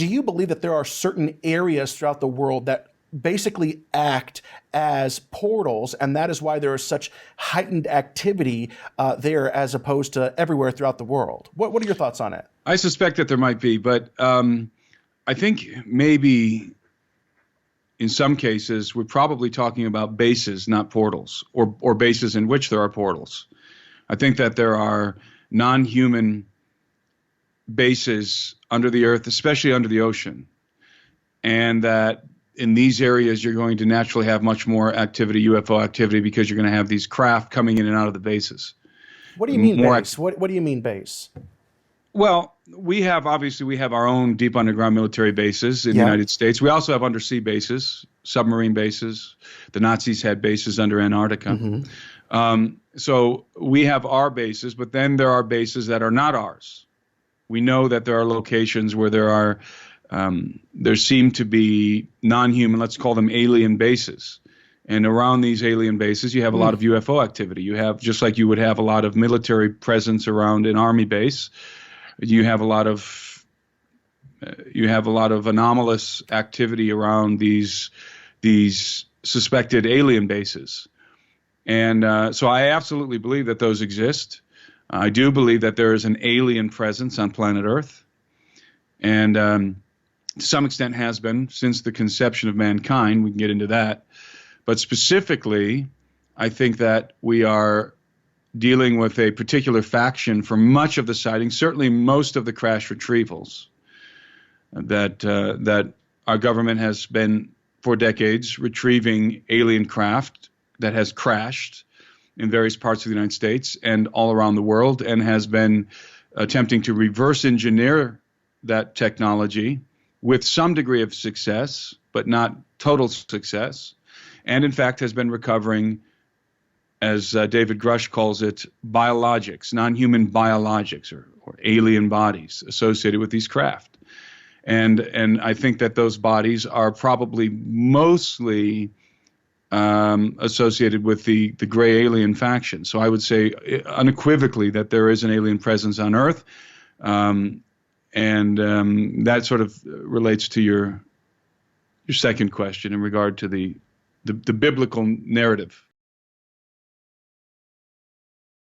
do you believe that there are certain areas throughout the world that basically act as portals, and that is why there is such heightened activity there as opposed to everywhere throughout the world? What are your thoughts on it? I suspect that there might be, but I think maybe in some cases we're probably talking about bases, not portals, or bases in which there are portals. I think that there are non-human bases under the earth, especially under the ocean, and that in these areas you're going to naturally have much more activity, UFO activity, because you're going to have these craft coming in and out of the bases. What do you mean base? What do you mean base? Well, we have our own deep underground military bases in the United States. We also have undersea bases, submarine bases. The Nazis had bases under Antarctica. Mm-hmm. So we have our bases, but then there are bases that are not ours. We know that there are locations where there seem to be non-human, let's call them alien bases. And around these alien bases, you have a lot of UFO activity. You have, just like you would have a lot of military presence around an army base, you have a lot of anomalous activity around these suspected alien bases. And so I absolutely believe that those exist. I do believe that there is an alien presence on planet Earth. And to some extent has been since the conception of mankind. We can get into that. But specifically, I think that we are dealing with a particular faction for much of the sightings, certainly most of the crash retrievals, that our government has been for decades retrieving alien craft that has crashed in various parts of the United States and all around the world, and has been attempting to reverse engineer that technology with some degree of success, but not total success, and in fact has been recovering, as David Grush calls it, biologics, non-human biologics, or alien bodies associated with these craft. And I think that those bodies are probably mostly associated with the gray alien faction. So I would say unequivocally that there is an alien presence on Earth. And that sort of relates to your second question in regard to the biblical narrative.